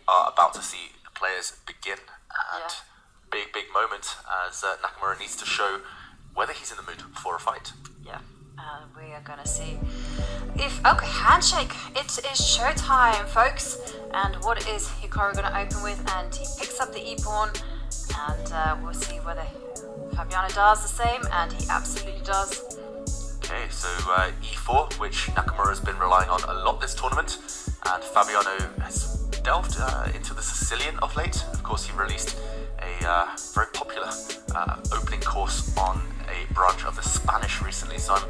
are about to see the players begin. And big moment as Nakamura needs to show whether he's in the mood for a fight. Yeah, we are gonna see if... Okay, handshake! It is showtime, folks! And what is Hikaru gonna open with? And he picks up the E-pawn, and we'll see whether Fabiano does the same, and he absolutely does. Okay, so E4, which Nakamura has been relying on a lot this tournament, and Fabiano has delved into the Sicilian of late. Of course, he released a very popular opening course on a branch of the Spanish recently, so I'm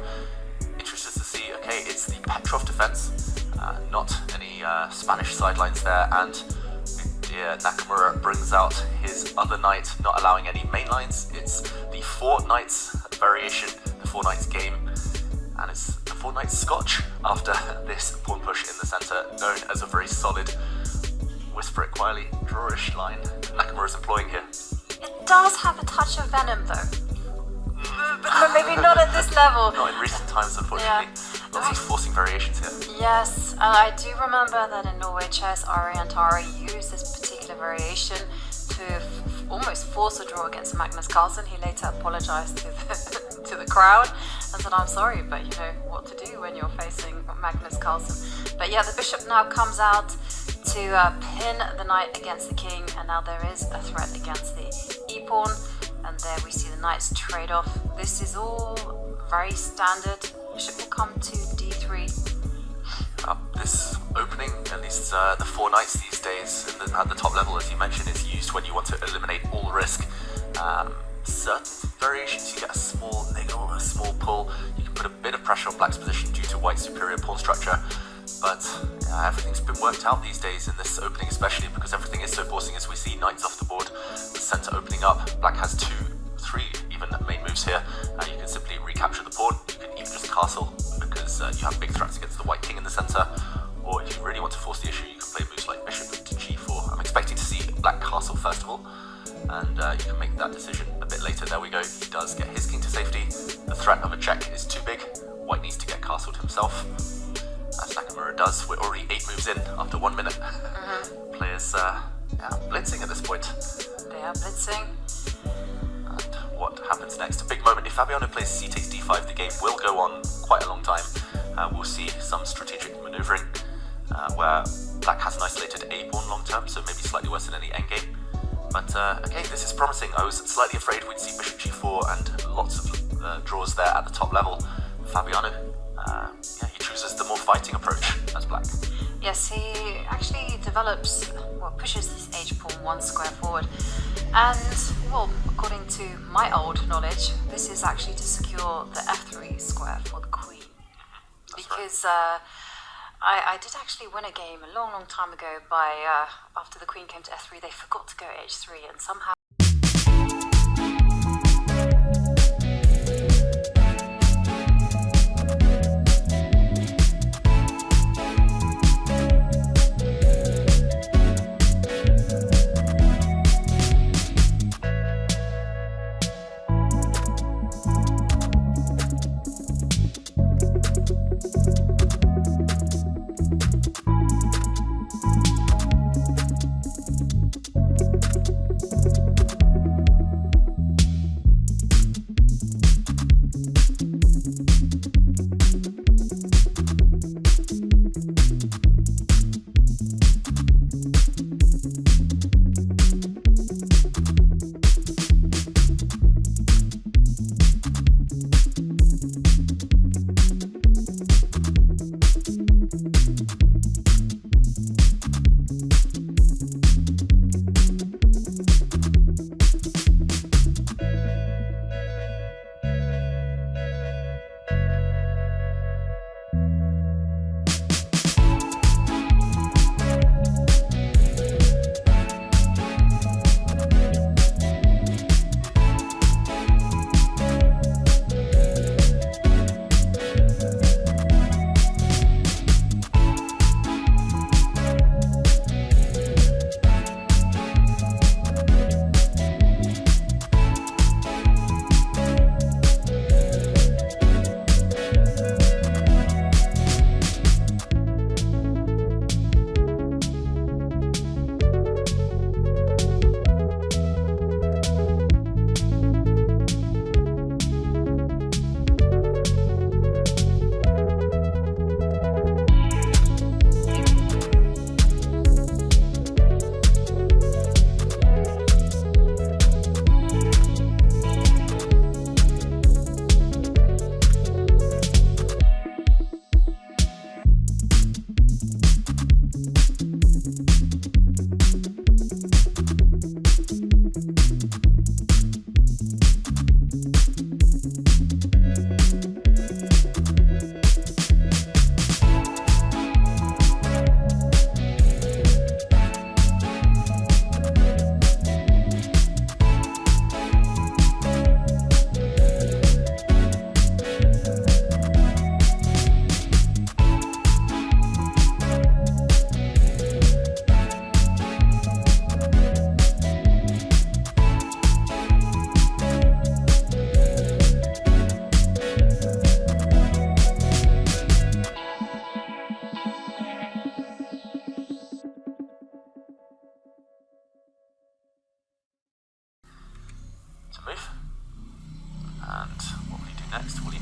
interested to see. Okay, it's the Petrov defense, not any Spanish sidelines there, and Nakamura brings out his other knight, not allowing any main lines. It's the 4 knights variation, the 4 knights game, and it's the 4 knights Scotch after this pawn push in the centre, known as a very solid, whisper it quietly, drawish line Nakamura's employing here. It does have a touch of venom though. But maybe not at this level. Not in recent times, unfortunately. Lots of forcing variations here. Yes, I do remember that in Norway chess, Ari and Tari used this particular variation to almost force a draw against Magnus Carlsen. He later apologized to the crowd and said, "I'm sorry, but you know what to do when you're facing Magnus Carlsen." But yeah, the bishop now comes out to pin the knight against the king, and now there is a threat against the e-pawn. And there we see the knights trade off. This is all very standard. Bishop will come to d3. This opening, at least the 4 knights these days at the top level, as you mentioned, is used when you want to eliminate all risk. Certain variations, you get a small niggle, a small pull. You can put a bit of pressure on black's position due to white's superior pawn structure. But everything's been worked out these days in this opening, especially because everything is so forcing as we see knights off the board, the centre opening up. Black has 2, 3 even main moves here. You can simply recapture the pawn. You can even just castle because you have big threats against the white king in the centre. Or if you really want to force the issue, you can play moves like bishop to g4. I'm expecting to see black castle first of all, and you can make that decision a bit later. There we go. He does get his king to safety. The threat of a check is too big. White needs to get castled himself. As Nakamura does. We're already 8 moves in after 1 minute. Players blitzing at this point. They are blitzing. And what happens next? A big moment. If Fabiano plays c takes d5, the game will go on quite a long time. We'll see some strategic manoeuvring where black has an isolated a-pawn long term, so maybe slightly worse than any endgame. But okay, this is promising. I was slightly afraid we'd see bishop g4 and lots of draws there at the top level. Fabiano, he chooses the more fighting approach as black. Yes, he actually develops, pushes this h-pawn 1 square forward. And, well, according to my old knowledge, this is actually to secure the f3 square for the queen. Because I did actually win a game a long time ago by, after the queen came to f3, they forgot to go h3, and somehow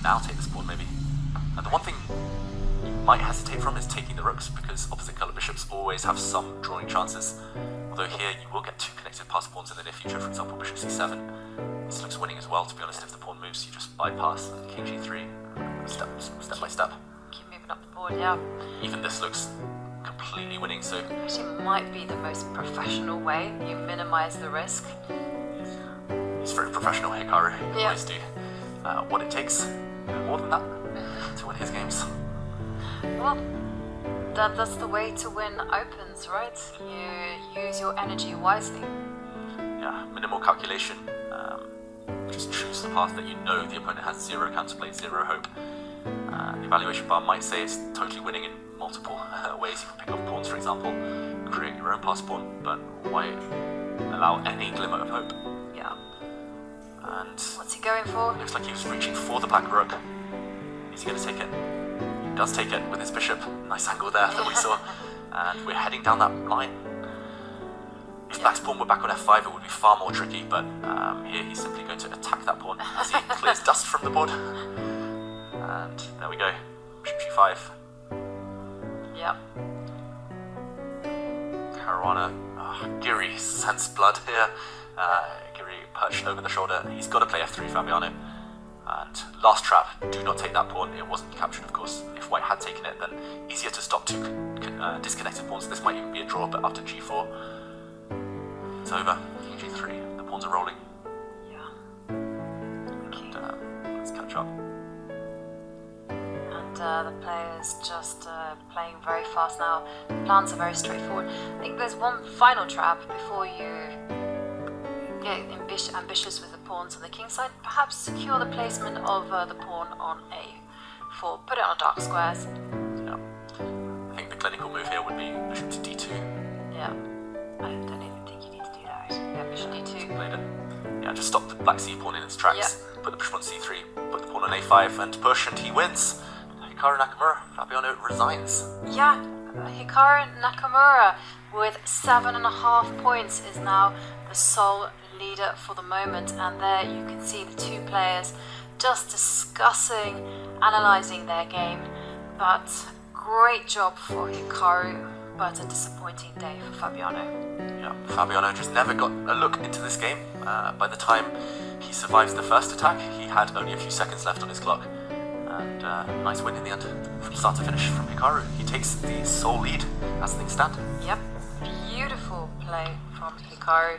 now take this pawn maybe. And the one thing you might hesitate from is taking the rooks, because opposite colour bishops always have some drawing chances. Although here you will get two connected pass pawns in the near future, for example bishop c7. This looks winning as well, to be honest. If the pawn moves, you just bypass king g3, step by step. Keep moving up the board, yeah. Even this looks completely winning, so... Actually might be the most professional way. You minimize the risk. He's very professional, Hikaru. He Yeah. always do what it takes, more than that, to win his games. Well, that's the way to win opens, right? You use your energy wisely. Yeah, minimal calculation. Just choose the path that you know the opponent has zero counterplay, zero hope. The evaluation bar might say it's totally winning in multiple ways. You can pick off pawns, for example, create your own pass pawn, but why allow any glimmer of hope? Yeah. And What's he going for? looks like he was reaching for the black rook. Is he going to take it? He does take it with his bishop. Nice angle there that we saw. And we're heading down that line. If black's pawn were back on f5, it would be far more tricky, but here he's simply going to attack that pawn as he clears dust from the board. And there we go. Bishop g5. Yep. Caruana. Giri sense blood here. Giri perched over the shoulder. He's got to play f3, Fabiano. And last trap, do not take that pawn. It wasn't captured, of course. If white had taken it, then easier to stop two disconnected pawns. This might even be a draw, but after g4, it's over. King g3. The pawns are rolling. Yeah. And let's catch up. And the players just playing very fast now. The plans are very straightforward. I think there's one final trap before you get ambitious with the pawns on the king side. Perhaps secure the placement of the pawn on a4. Put it on dark squares. Yeah. I think the clinical move here would be bishop to d2. Yeah. I don't even think you need to do that. Yeah, bishop d2. Played it. Yeah, just stop the black c pawn in its tracks. Put the bishop on c3. Put the pawn on a5 and push, and he wins. Hikaru Nakamura. Fabiano resigns. Yeah, Hikaru Nakamura with 7.5 points is now the sole leader for the moment, and there you can see the two players just discussing, analysing their game. But great job for Hikaru, but a disappointing day for Fabiano. Yeah, Fabiano just never got a look into this game. By the time he survives the first attack, he had only a few seconds left on his clock. And nice win in the end, from start to finish from Hikaru. He takes the sole lead as things stand. Yep, beautiful play from Hikaru.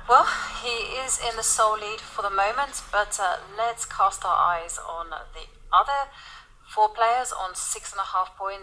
Well, he is in the sole lead for the moment, but let's cast our eyes on the other four players on 6.5 points.